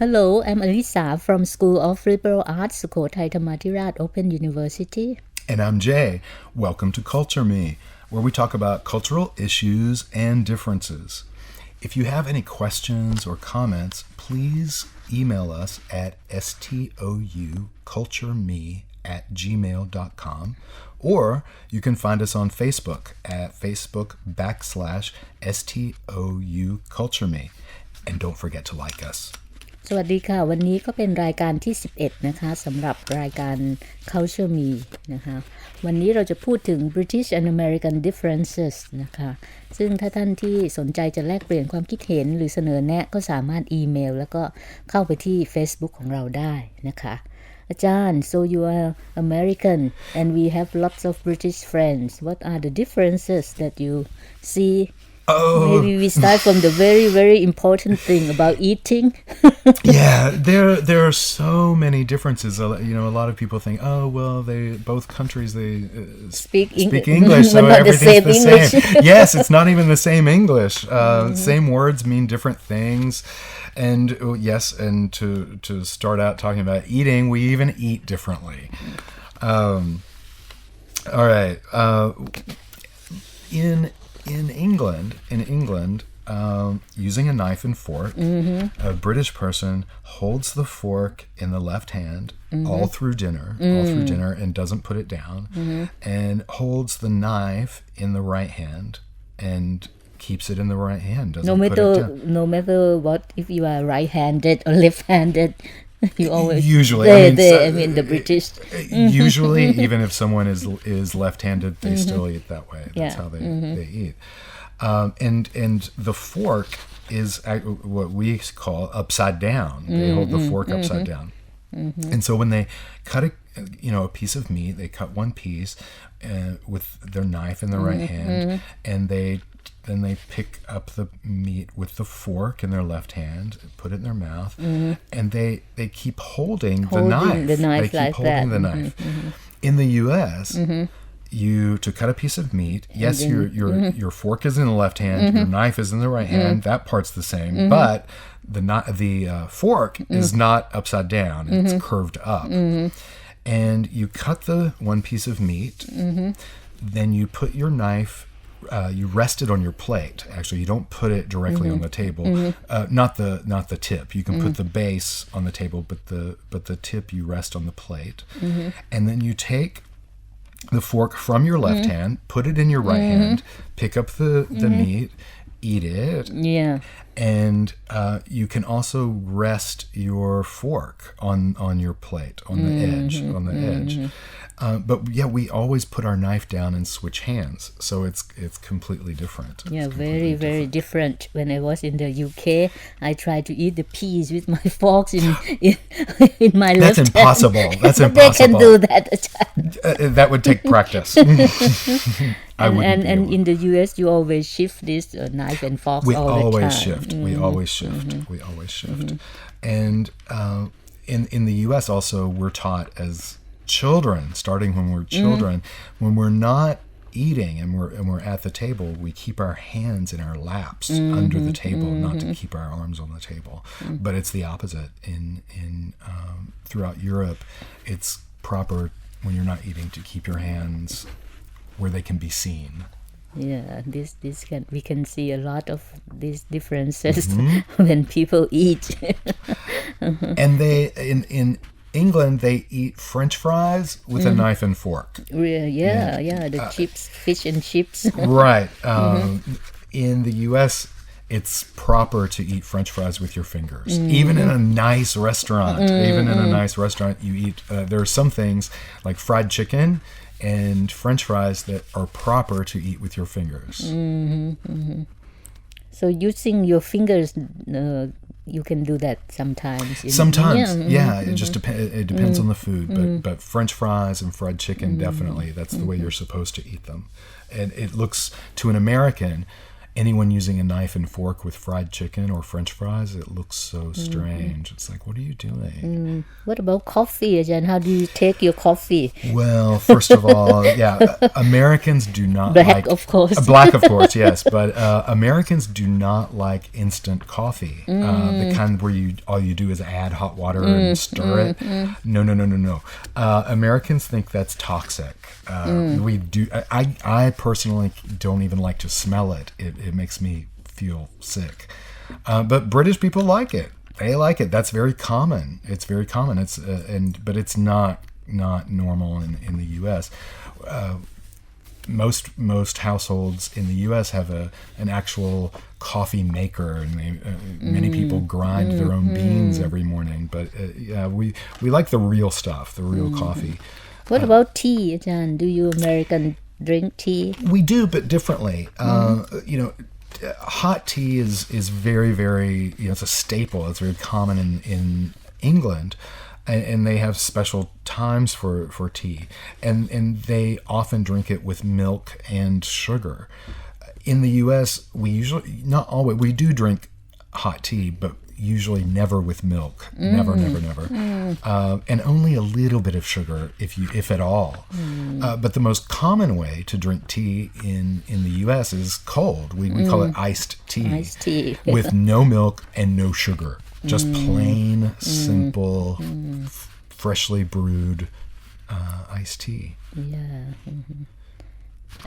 Hello, I'm Alisa from School of Liberal Arts, Sukhothai Thammathirat Open University. And I'm Jay. Welcome to Culture Me, where we talk about cultural issues and differences. If you have any questions or comments, please email us at stoucultureme@gmail.com, or you can find us on Facebook at Facebook.com/stoucultureme. And don't forget to like us. สวัสดีค่ะวันนี้ก็เป็นรายการที่11นะคะสำหรับรายการ Culture Me นะคะวันนี้เราจะพูดถึง British and American differences นะคะซึ่งถ้าท่านที่สนใจจะแลกเปลี่ยนความคิดเห็นหรือเสนอแนะก็สามารถอีเมลแล้วก็เข้าไปที่ Facebook ของเราได้นะคะอาจารย์ so you are American and we have lots of British friends. What are the differences that you see? Maybe we start from the very, very important thing about eating. Yeah, there are so many differences. You know, a lot of people think, oh, well, both countries speak English, so everything's the same. Yes, it's not even the same English. Same words mean different things. And yes, and to start out talking about eating, we even eat differently. All right. In England, using a knife and fork, a British person holds the fork in the left hand all through dinner, and doesn't put it down, and holds the knife in the right hand and keeps it in the right hand. Doesn't put it down. No matter what, if you are right-handed or left-handed, you always usually. I mean the British. Usually, even if someone is left-handed, they still eat that way. That's how they eat. And the fork is what we call upside down. They hold the fork upside down. And so when they cut a piece of meat, they cut one piece with their knife in the right hand, and then they pick up the meat with the fork in their left hand, put it in their mouth, and they keep holding the knife. The knife they keep like holding that. the knife. In the U.S., to cut a piece of meat, yes, your fork is in the left hand, your knife is in the right hand. That part's the same, but the fork is not upside down; it's curved up. And you cut the one piece of meat, then you put your knife. You rest it on your plate. Actually, you don't put it directly on the table. Not the tip. You can put the base on the table, but the tip you rest on the plate, and then you take the fork from your left hand, put it in your right hand, pick up the meat, eat it. Yeah. And you can also rest your fork on your plate, on the edge. But yeah, we always put our knife down and switch hands, so it's completely different. Yeah, very, very different. When I was in the UK, I tried to eat the peas with my forks in my left hand. That's impossible. That's impossible. They can do that. That would take practice. And in the US, you always shift this knife and forks all the time. We always shift. And in the US also, we're taught as children, starting when we're children, when we're not eating and we're at the table, we keep our hands in our laps under the table, not to keep our arms on the table. But it's the opposite in throughout Europe. It's proper when you're not eating to keep your hands where they can be seen. Yeah, we can see a lot of these differences when people eat. And they in England, they eat French fries with a knife and fork. Yeah, the chips, fish and chips. Right. In the U.S., it's proper to eat French fries with your fingers. Even in a nice restaurant, you eat. There are some things like fried chicken and French fries that are proper to eat with your fingers. So using your fingers, you can do that sometimes. Sometimes, it just depends on the food. But French fries and fried chicken, definitely, that's the way you're supposed to eat them. And it looks, to an American, anyone using a knife and fork with fried chicken or French fries, it looks so strange. It's like, what are you doing? What about coffee, Ajahn? How do you take your coffee? Well, first of all, Americans do not Black, of course. Black, of course, yes. But Americans do not like instant coffee. The kind where all you do is add hot water and stir it. No. Americans think that's toxic. We do. I personally don't even like to smell it. It makes me feel sick. But British people like it. They like it. That's very common. It's very common. But it's not normal in the U.S. Most households in the U.S. have an actual coffee maker, and many people grind their own beans every morning. But we like the real stuff, the real coffee. What about tea, Ajahn? Do you American drink tea? We do, but differently. Hot tea is very, very, it's a staple. It's very common in England, and they have special times for tea, and they often drink it with milk and sugar. In the U.S., we usually, not always, we do drink hot tea, but usually never with milk. Never. And only a little bit of sugar, if at all. But the most common way to drink tea in the U.S. is cold. We call it iced tea. Iced tea. With no milk and no sugar. Just plain, simple, freshly brewed iced tea. Yeah.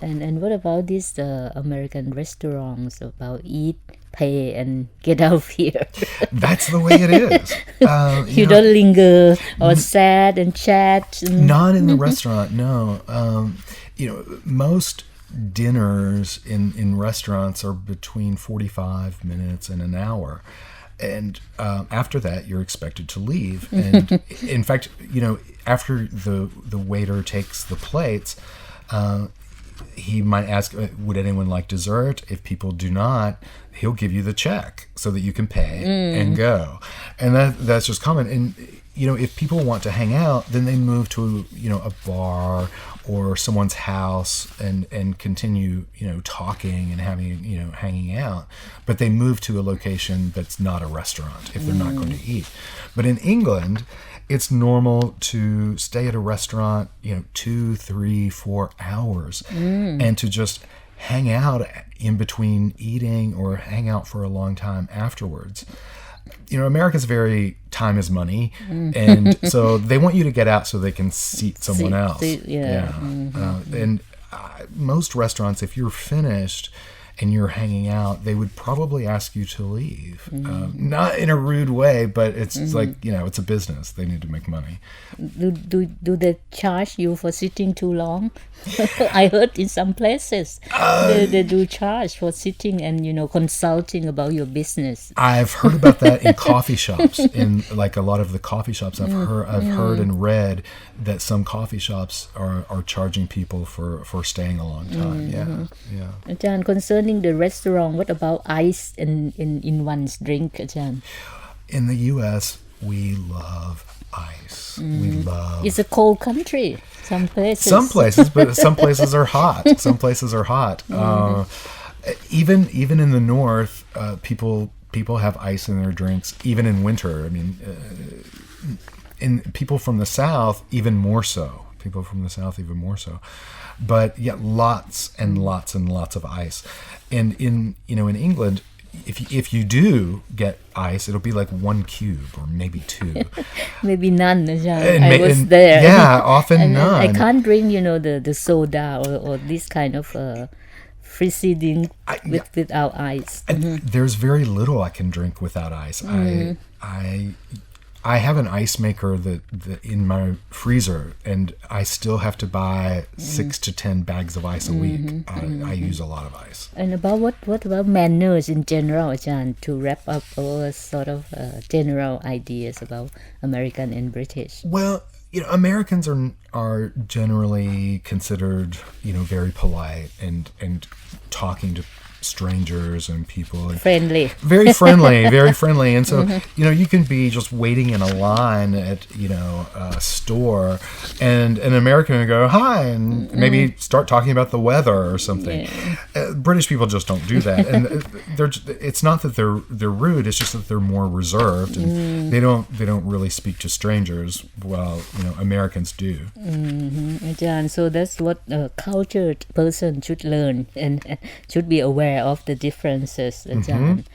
And what about these American restaurants about eat, pay, and get out of here? That's the way it is. You don't linger or sad and chat. Not in the restaurant, no. Most dinners in restaurants are between 45 minutes and an hour. And after that, you're expected to leave. And in fact, after the waiter takes the plates, he might ask, would anyone like dessert? If people do not, he'll give you the check so that you can pay and go. And that's just common. And, if people want to hang out, then they move to, a bar or someone's house and continue, talking and having, hanging out. But they move to a location that's not a restaurant if they're not going to eat. But in England, it's normal to stay at a restaurant, 2, 3, 4 hours and to just hang out in between eating or hang out for a long time afterwards. America's very time is money, and so they want you to get out so they can seat someone else. And most restaurants, if you're finished and you're hanging out, they would probably ask you to leave. Not in a rude way, but it's like, it's a business. They need to make money. Do they charge you for sitting too long? I heard in some places they do charge for sitting and, consulting about your business. I've heard about that in coffee shops. In like a lot of the coffee shops, I've heard and read that some coffee shops are charging people for staying a long time. Yeah. Ajahn, concerning the restaurant, what about ice in one's drink, Ajahn? In the U.S., we love ice. We love. It's a cold country. Some places, but some places are hot. Even in the north, people have ice in their drinks. Even in winter, I mean, in people from the south, even more so. But lots and lots and lots of ice. And in England, if you do get ice, it'll be like 1 cube or maybe 2. Maybe none. I was there. Yeah, often none. I can't drink, the soda or this kind of fizzy drink without ice. There's very little I can drink without ice. I have an ice maker that in my freezer, and I still have to buy 6 to 10 bags of ice a week. I use a lot of ice. And about what about manners in general, Ajahn, to wrap up our sort of general ideas about American and British? Well, Americans are generally considered, very polite and talking to strangers and people. And Friendly. very friendly, very friendly. And so, you can be just waiting in a line at, a store, and an American would go, hi, and maybe start talking about the weather or something. Yeah. British people just don't do that. And it's not that they're rude, it's just that they're more reserved, and they don't really speak to strangers, while, Americans do. John, so that's what a cultured person should learn and should be aware of the differences, John.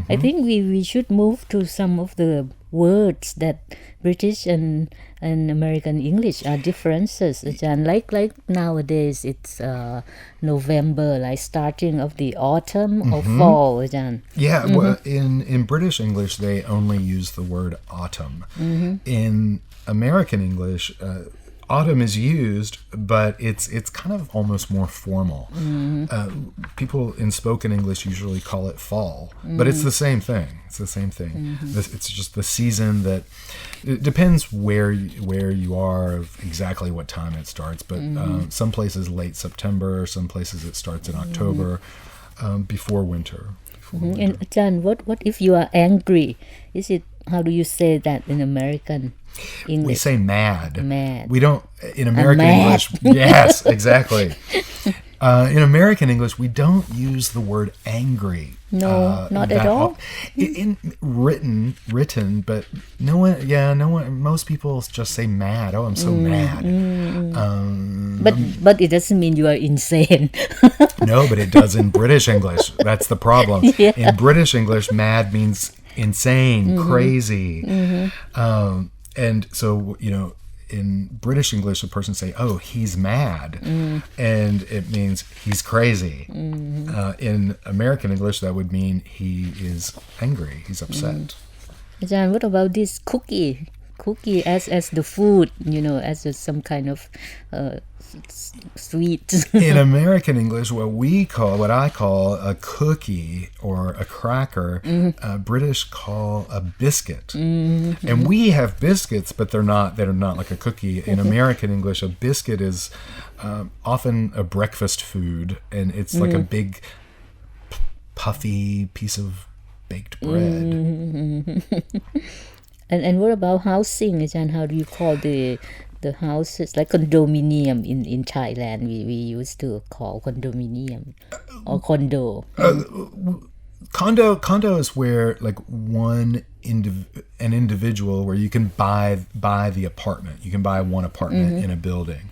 I think we should move to some of the words that British and American English are differences, John. Like nowadays it's November, like starting of the autumn or fall, John. Yeah, well, in British English they only use the word autumn. In American English, autumn is used, but it's kind of almost more formal. People in spoken English usually call it fall, but it's the same thing. It's the same thing. It's just the season that it depends where you are, of exactly what time it starts. But some places late September, some places it starts in October, before winter. And John, what if you are angry? How do you say that in American English? We say mad. Mad. We don't, in American English. Yes, exactly. In American English, we don't use the word angry. No, not at all. In written, but no one. Most people just say mad. Oh, I'm so mad. But it doesn't mean you are insane. No, but it does in British English. That's the problem. Yeah. In British English, mad means insane, crazy. And so, in British English, a person say, oh, he's mad. And it means he's crazy. In American English, that would mean he is angry, he's upset. John, what about this cookie? Cookie as the food, as some kind of sweet. In American English, what I call a cookie or a cracker, British call a biscuit. And we have biscuits, but they're not like a cookie. In American English, a biscuit is often a breakfast food, and it's like a big puffy piece of baked bread. And what about housing, John? How do you call the houses, like condominium in Thailand? We used to call condominium or condo. Condo is where, like, an individual, where you can buy the apartment. You can buy one apartment in a building.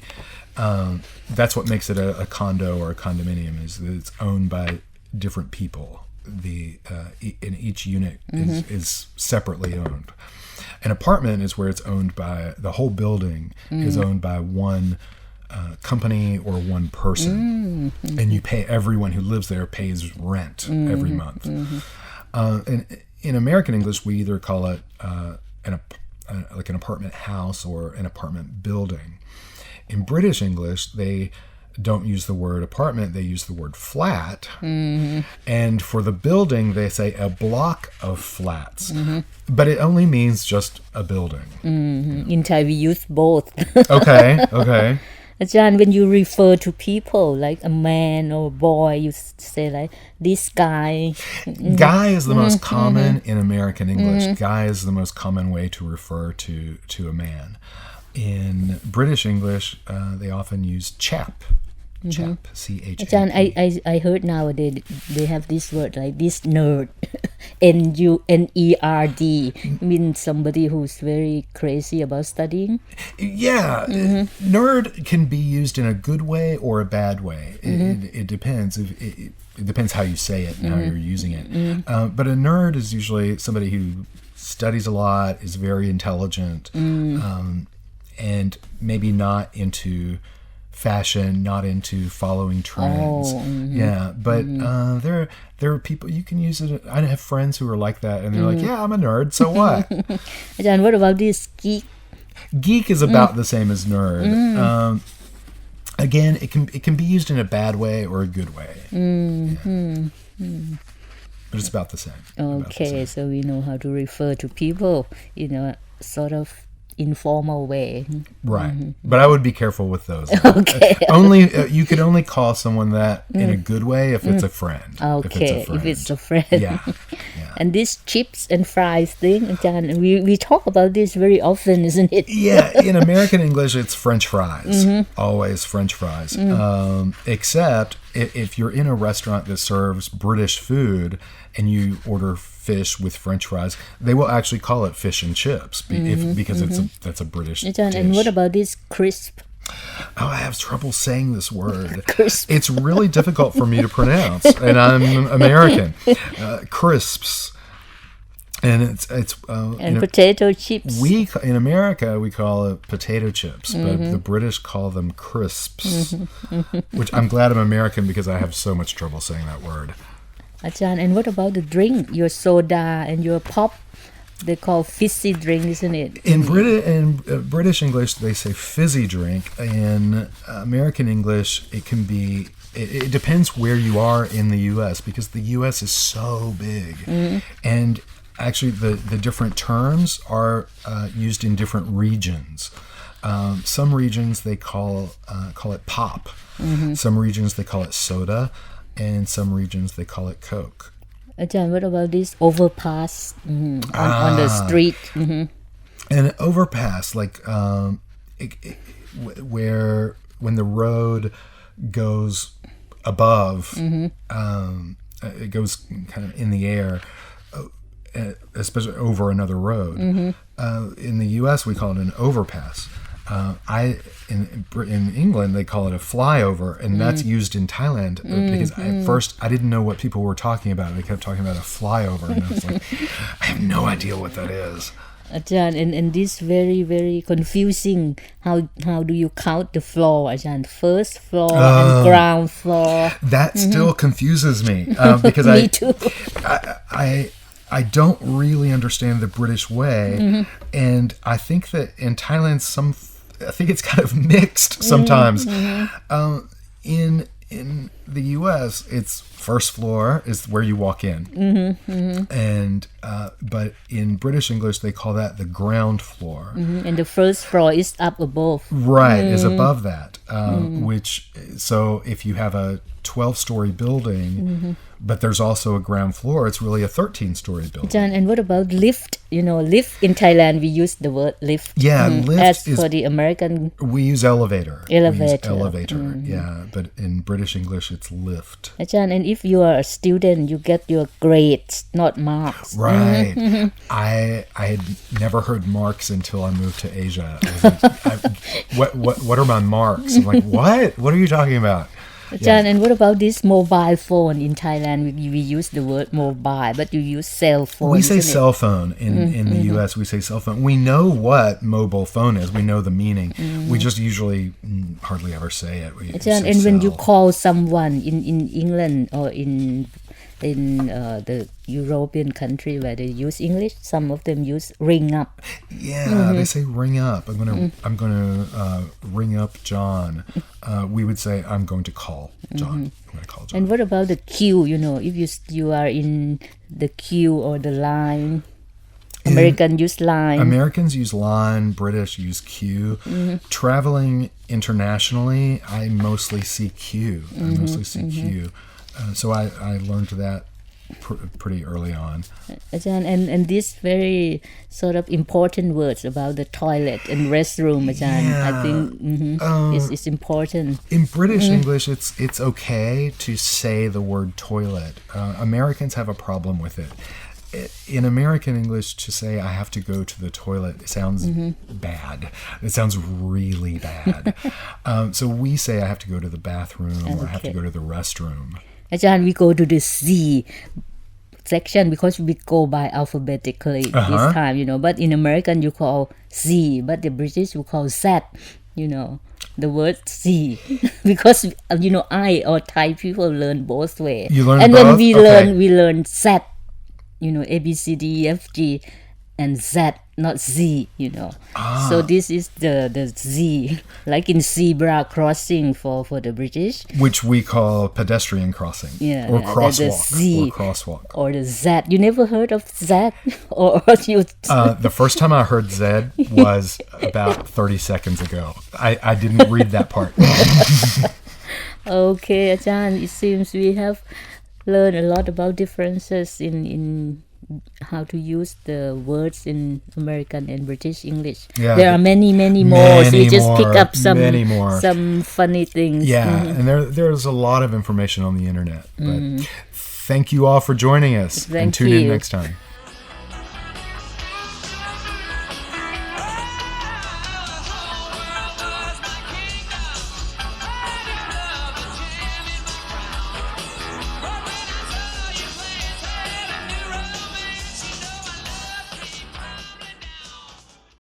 That's what makes it a condo or a condominium, is that it's owned by different people. In each unit is separately owned. An apartment is where it's owned by the whole building is owned by one company or one person, and you pay, everyone who lives there pays rent every month. And in American English, we either call it like an apartment house or an apartment building. In British English, they don't use the word apartment, they use the word flat. And for the building, they say a block of flats. But it only means just a building. In Thai, we use both. Okay. John, when you refer to people, like a man or a boy, you say like, this guy. Guy is the most common in American English. Guy is the most common way to refer to a man. In British English, they often use chap. Chap, C-H-A-P. John, I heard nowadays they have this word like this nerd, N-U-N-E-R-D, means somebody who's very crazy about studying. Yeah, nerd can be used in a good way or a bad way. It depends. It depends how you say it and how you're using it. But a nerd is usually somebody who studies a lot, is very intelligent, and maybe not into fashion, not into following trends. Yeah, but there are people, you can use it. I have friends who are like that, and they're like, yeah, I'm a nerd, so what? John, what about this geek? Geek is about the same as nerd. Again, it can be used in a bad way or a good way. But it's about the same. Okay, so we know how to refer to people, sort of informal way. Right. But I would be careful with those. Okay. Only you could only call someone that in a good way if it's a friend. Okay, if it's a friend. Yeah. And this chips and fries thing, Ajahn, we talk about this very often, isn't it? Yeah, in American English, it's French fries. Always French fries. Except if you're in a restaurant that serves British food and you order fish with French fries, they will actually call it fish and chips because that's a British Ajahn, dish. and what about this crisp? Oh, I have trouble saying this word. Crisp. It's really difficult for me to pronounce, and I'm American. Crisps. And it's And potato chips. in America we call it potato chips, but the British call them crisps, which I'm glad I'm American because I have so much trouble saying that word. Ajahn, and what about the drink? Your soda and your pop? They call fizzy drink, isn't it? In British English, they say fizzy drink. In American English, it can be. It depends where you are in the U.S. because the U.S. is so big, and actually the different terms are used in different regions. Some regions they call it pop. Some regions they call it soda, and some regions they call it Coke. Ajahn, what about this overpass on the street? An overpass, like where when the road goes above, it goes kind of in the air, especially over another road. In the U.S., we call it an overpass. In England they call it a flyover, and that's used in Thailand because at first I didn't know what people were talking about. They kept talking about a flyover, and I was like, I have no idea what that is. Ajahn, and this very, very confusing. How do you count the floor, Ajahn? First floor and ground floor. That still confuses me because Me too. I don't really understand the British way, and I think that in Thailand I think it's kind of mixed sometimes. In the U.S., it's first floor is where you walk in, and but in British English they call that the ground floor, And the first floor is up above. right? Is above that, which so if you have a 12-story building, but there's also a ground floor, it's really a 13-story building. Ajahn, and what about lift? Lift in Thailand we use the word lift. Yeah, lift As is. for the American, We use elevator. Elevator. We use elevator, yeah. But in British English, it's lift. Ajahn, and if you are a student, you get your grades, not marks. Right. I had never heard marks until I moved to Asia. I was like, what are my marks? I'm like, what? What are you talking about? Ajahn, and what about this mobile phone in Thailand? We use the word mobile, but you use cell phone. We say isn't it? cell phone in the U.S. We say cell phone. We know what mobile phone is. We know the meaning. We just usually hardly ever say it. We Ajahn, say and when you cell. call someone in England or in the European country where they use English, some of them use ring up. Yeah, they say ring up. I'm gonna ring up John. We would say I'm going to call John. I'm going to call John. And what about the queue? If you are in the queue or the line, American use line. Americans use line. British use queue. Traveling internationally, I mostly see queue. So I learned that pretty early on. Ajahn, and these very sort of important words about the toilet and restroom, Ajahn, I think is important. In British English, it's okay to say the word toilet. Americans have a problem with it. In American English, to say I have to go to the toilet, it sounds bad. It sounds really bad. So we say I have to go to the bathroom or I have to go to the restroom. Ajahn, we go to the C section because we go by alphabetically this time, but in American you call C, but the British you call Z, the word C because I or Thai people learn both ways. You learn and both? when we Okay. learn Z, A B C D E F G, and Z, not Z, So this is the Z, like in zebra crossing for the British. Which we call pedestrian crossing. Yeah, Or the crosswalk. Z. Or crosswalk. Or the Z. You never heard of Z? or you... The first time I heard Z was about 30 seconds ago. I didn't read that part. Okay, Ajahn, it seems we have learned a lot about differences in how to use the words in American and British English. Yeah, there are many more. So you just pick up many more. some funny things. Yeah, and there's a lot of information on the internet. But thank you all for joining us. And tune in next time.